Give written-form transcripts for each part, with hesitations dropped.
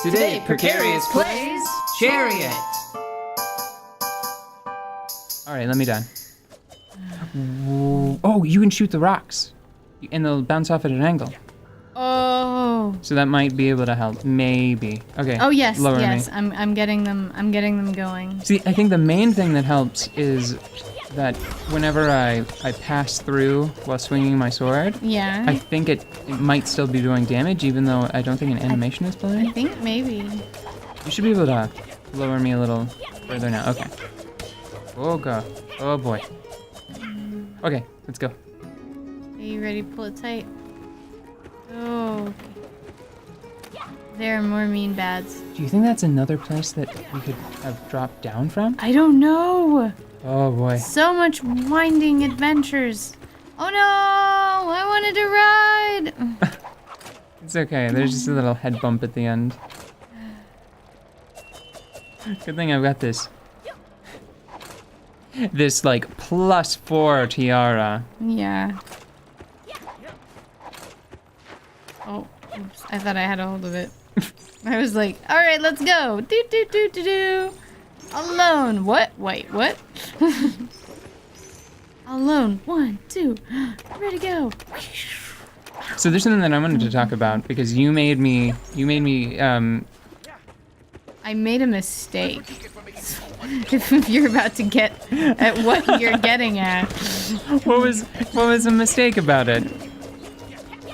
Today, Precarious plays Chariot. Alright, let me down. Oh, you can shoot the rocks. And they'll bounce off at an angle. Oh. So that might be able to help. Maybe. Okay. Oh yes, lower yes. me. I'm getting them going. See, I think the main thing that helps is that whenever I pass through while swinging my sword, Yeah. I think it might still be doing damage, even though I don't think an animation is I playing. think maybe. You should be able to lower me a little further now. Okay. Oh god. Oh boy. Okay, let's go. Are you ready to pull it tight? Oh. There are more mean bads. Do you think that's another place that we could have dropped down from? I don't know. Oh boy. So much winding adventures. Oh no! I wanted to ride. It's okay. There's just a little head bump at the end. Good thing I've got this like +4 tiara. Yeah. Oh, oops. I thought I had a hold of it. I was like, all right, let's go. Do do do do do. Alone. What? Wait, what? Alone. 1, 2. Ready to go. So there's something that I wanted to talk about because you made me I made a mistake. If you're about to get at what you're getting at. what was the mistake about it?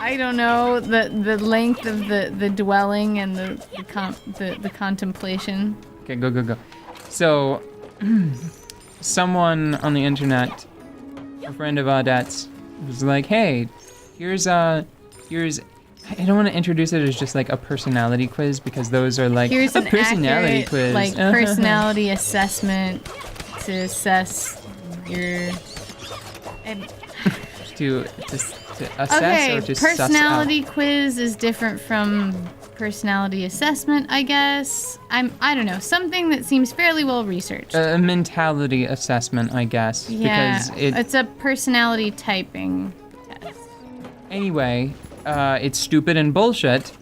I don't know, the length of the dwelling and the contemplation. Okay, go. So someone on the internet, a friend of Oddette's, was like, hey, here's I don't want to introduce it as just like a personality quiz because those are like Here's a an personality accurate, quiz. like personality assessment to assess your. to assess Okay, or to suss out. personality quiz is different from personality assessment, I guess. I don't know, something that seems fairly well researched. A mentality assessment, I guess. Yeah, Because it's a personality typing test. Anyway, it's stupid and bullshit.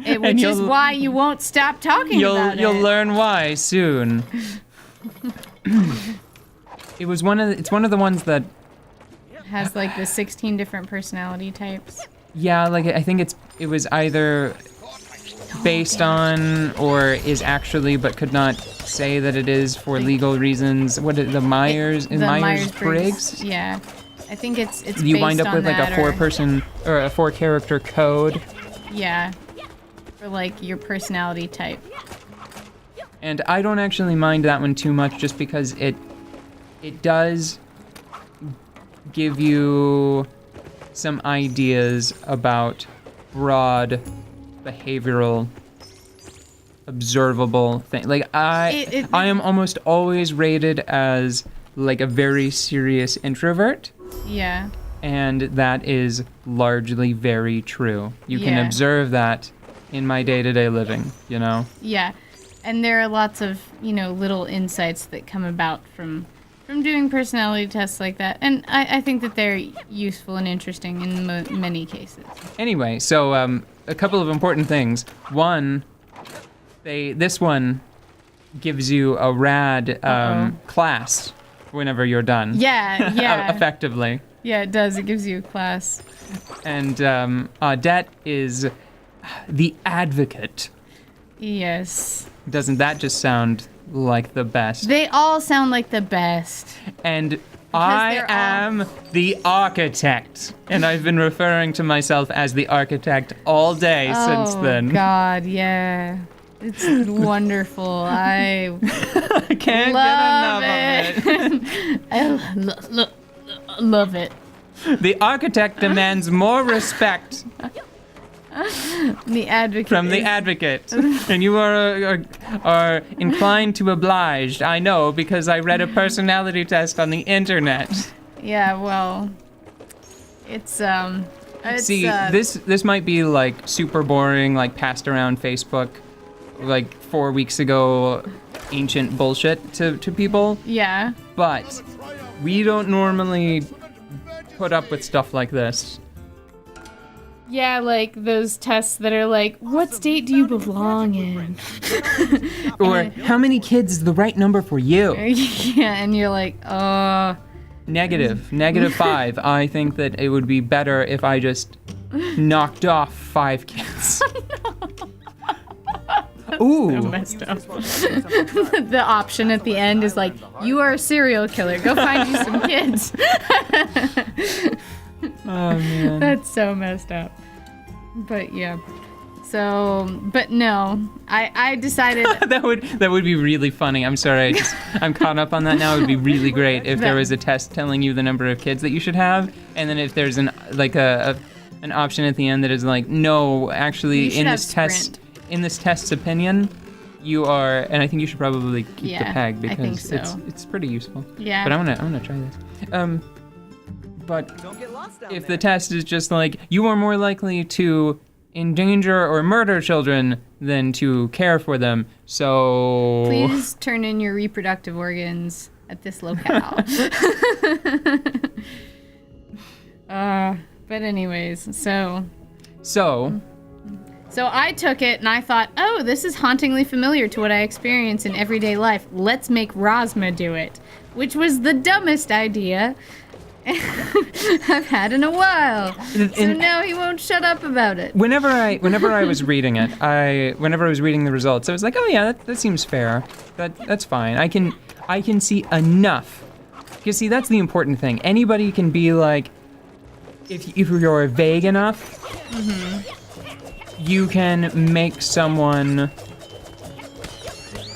Which is why you won't stop talking about it. You'll learn why soon. It's one of the ones that Has like the 16 different personality types. yeah, like I think it was either based on or is actually but could not say that it is for legal reasons. What is the Myers-Briggs? Yeah. I think it's You based wind up on with like that a 4-person or a 4-character code. Yeah. For like your personality type. And I don't actually mind that one too much just because it does give you some ideas about broad behavioral observable thing. Like I am almost always rated as like a very serious introvert. Yeah. And that is largely very true. You can Yeah. observe that in my day-to-day living, you know? Yeah. And there are lots of, little insights that come about from doing personality tests like that. And I think that they're useful and interesting in many cases. Anyway, so a couple of important things. One, this one gives you a rad class whenever you're done. Yeah. Effectively. Yeah, it does. It gives you a class. And Oddette is the Advocate. Yes. Doesn't that just sound like the best? They all sound like the best. And I they're all- am the Architect. And I've been referring to myself as the Architect all day since then. Oh, God, yeah. It's wonderful. I can't love get enough of it. I love it. The Architect demands more respect The Advocate. from the Advocate. And you are inclined to oblige. I know because I read a personality test on the internet. Yeah, well, it's See, this might be like super boring, like passed around Facebook, like 4 weeks ago, ancient bullshit to people. Yeah. But we don't normally put up with stuff like this. Yeah, like those tests that are like, what state do you belong in? Or how many kids is the right number for you? Yeah, and you're like, -5. I think that it would be better if I just knocked off 5 kids. Ooh. so messed up. The option at the end is like, you are a serial killer. Go find you some kids. Oh man. That's so messed up. But yeah. So, but no, I decided that would be really funny. I'm sorry, I'm caught up on that now. It would be really great if there was a test telling you the number of kids that you should have, and then if there's an option at the end that is like, no, actually, in this test's opinion, you are, and I think you should probably keep the peg because I think so. it's pretty useful. Yeah. But I'm gonna try this. But if the test is just like, you are more likely to endanger or murder children than to care for them, so... Please turn in your reproductive organs at this locale. But anyways, so I took it and I thought, oh, this is hauntingly familiar to what I experience in everyday life. Let's make Rosma do it, which was the dumbest idea I've had in a while. So now he won't shut up about it. Whenever I was reading it, whenever I was reading the results, I was like, oh yeah, that seems fair. That's fine. I can see enough. You see, that's the important thing. Anybody can be like, if you're vague enough, you can make someone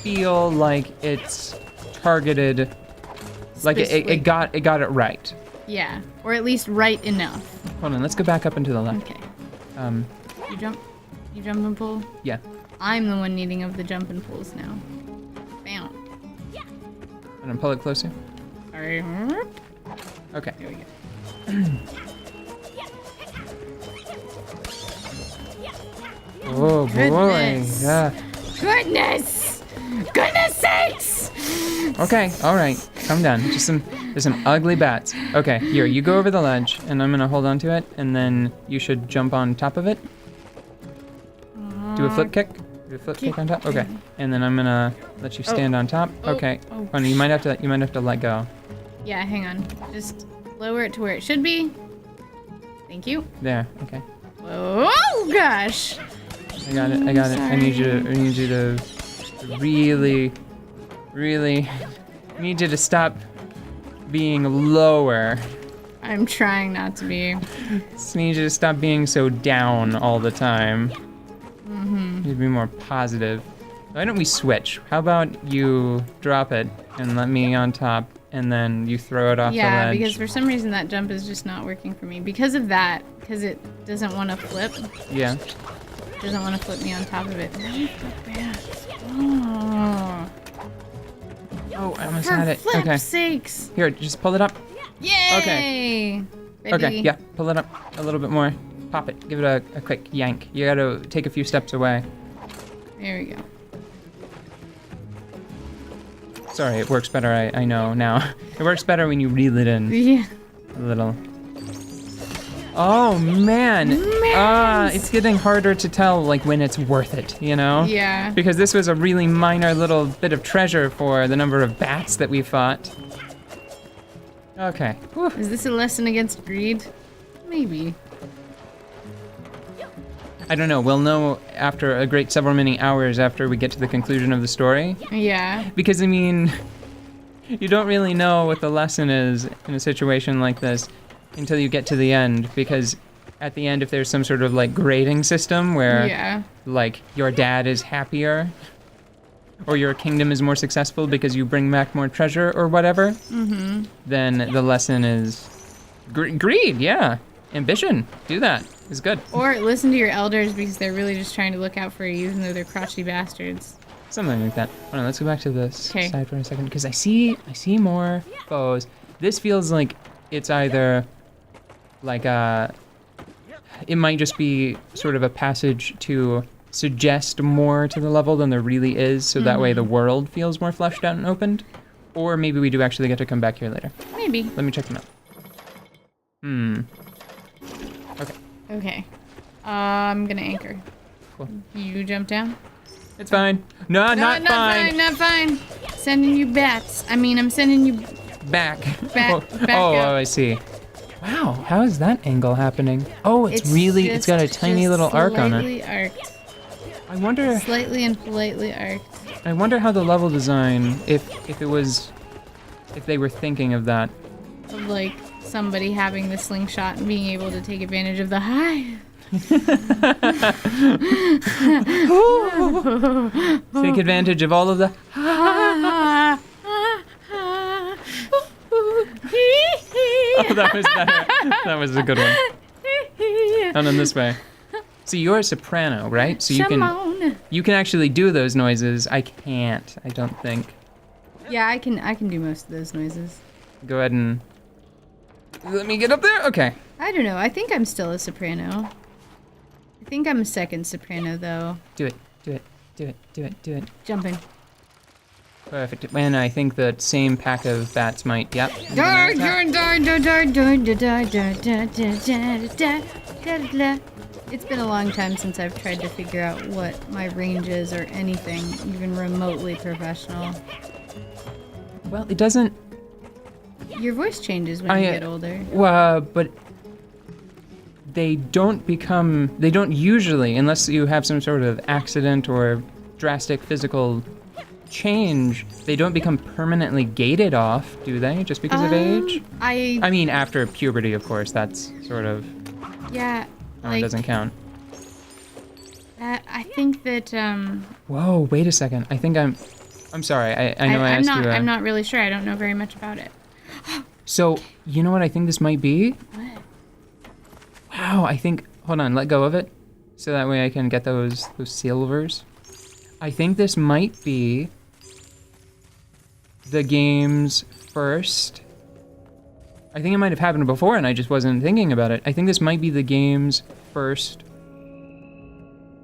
feel like it's targeted, like it got it right. Yeah, or at least right enough. Hold on, let's go back up and to the left. Okay. You jump and pull? Yeah. I'm the one needing of the jump and pulls now. Bam. And then pull it closer. Sorry. Okay. There we go. Oh boy. Goodness. Yeah. Goodness sakes! Okay, alright. Calm down. There's some ugly bats. Okay, here, you go over the ledge, and I'm gonna hold on to it, and then you should jump on top of it. Do a flip kick. Do a flip kick on top. Okay. And then I'm gonna let you stand on top. Okay. Oh, you might have to let go. Yeah, hang on. Just lower it to where it should be. Thank you. There, okay. Oh gosh! I got it. I need you to really need you to stop being lower. I'm trying not to be. Just need you to stop being so down all the time. Need to be more positive. Why don't we switch? How about you drop it and let me on top, and then you throw it off the ledge? Yeah, because for some reason that jump is just not working for me. Because of that, because it doesn't want to flip. Yeah. It doesn't want to flip me on top of it. Oh, I almost had it. For Okay. flip's sakes. Here, just pull it up. Yay! Okay. Ready? Okay, yeah, pull it up a little bit more. Pop it. Give it a quick yank. You gotta take a few steps away. There we go. Sorry, it works better, I know now. It works better when you reel it in Yeah. a little. Oh, man. It's getting harder to tell, like, when it's worth it, you know? Yeah. Because this was a really minor little bit of treasure for the number of bats that we fought. Okay. Whew. Is this a lesson against greed? Maybe. I don't know. We'll know after a great several many hours after we get to the conclusion of the story. Yeah. Because, I mean, you don't really know what the lesson is in a situation like this until you get to the end. Because at the end, if there's some sort of, like, grading system where, like, your dad is happier or your kingdom is more successful because you bring back more treasure or whatever, then the lesson is greed, yeah. Ambition. Do that. It's good. Or listen to your elders because they're really just trying to look out for you even though they're crotchety bastards. Something like that. Hold on, let's go back to this side for a second because I see more foes. This feels like it's either like it might just be sort of a passage to suggest more to the level than there really is, so that way the world feels more fleshed out and opened. Or maybe we do actually get to come back here later. Maybe. Let me check them out. Okay. Okay. I'm gonna anchor. Cool. You jump down? It's fine. No, not fine. Not fine. Sending you bats. I'm sending you Back. back oh, up. I see. Wow, how is that angle happening? Oh, it's got a tiny little arc on it. Slightly arced. I wonder. Slightly and politely arced. I wonder how the level design, if they were thinking of that. Of like somebody having the slingshot and being able to take advantage of the high. Take advantage of all of the. Oh, that was better. That was a good one. And then this way. See, you're a soprano, right? So you can actually do those noises. I can't. I don't think. Yeah, I can do most of those noises. Go ahead and let me get up there. Okay. I don't know. I think I'm still a soprano. I think I'm a second soprano though. Do it. Do it. Do it. Do it. Do it. Jumping. Perfect. And I think the same pack of bats might. Yep. It's been a long time since I've tried to figure out what my range is or anything, even remotely professional. Well, it doesn't. Your voice changes when you get older. But they don't usually, unless you have some sort of accident or drastic physical change, they don't become permanently gated off, do they? Just because of age? I mean, after puberty, of course, that's sort of... Yeah. It doesn't count. I think that, Whoa, wait a second. I think I'm sorry. I know I asked you... I'm not really sure. I don't know very much about it. So, you know what I think this might be? What? Wow, I think... Hold on, let go of it. So that way I can get those silvers. I think this might be the game's first... I think it might have happened before and I just wasn't thinking about it. I think this might be the game's first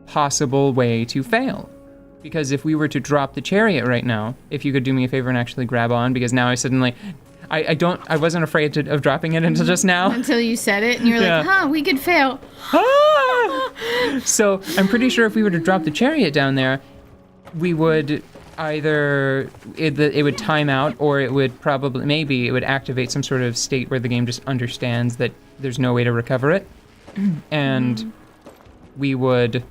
possible way to fail. Because if we were to drop the chariot right now, if you could do me a favor and actually grab on, because now I suddenly... I wasn't afraid of dropping it until just now. Until you said it and you're like, we could fail. So I'm pretty sure if we were to drop the chariot down there, we would either, it would time out, or it would maybe it would activate some sort of state where the game just understands that there's no way to recover it. And we would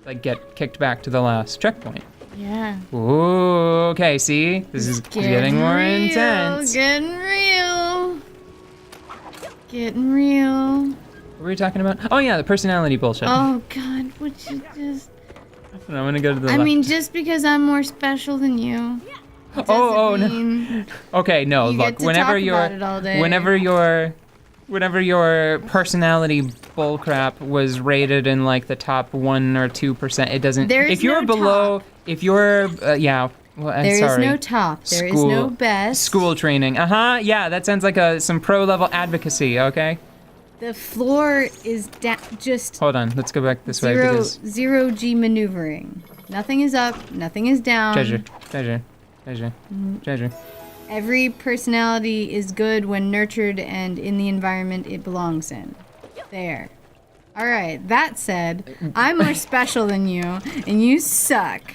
like get kicked back to the last checkpoint. Yeah. Ooh, okay, see? This is getting more intense. Getting real. Getting real. What were we talking about? Oh yeah, the personality bullshit. Oh God, would you just... I'm gonna go to the left. I mean, just because I'm more special than you. No. Okay, no, look, whenever your personality bullcrap was rated in like the top 1 or 2%, it doesn't. If you're below, if you're yeah. Well, I'm there sorry. is no top. There is no best. School training. Yeah, that sounds like some pro level advocacy. Okay. The floor is just. Hold on. Let's go back this way because zero G maneuvering. Nothing is up. Nothing is down. Treasure. Every personality is good when nurtured and in the environment it belongs in. There. All right. That said, I'm more special than you, and you suck.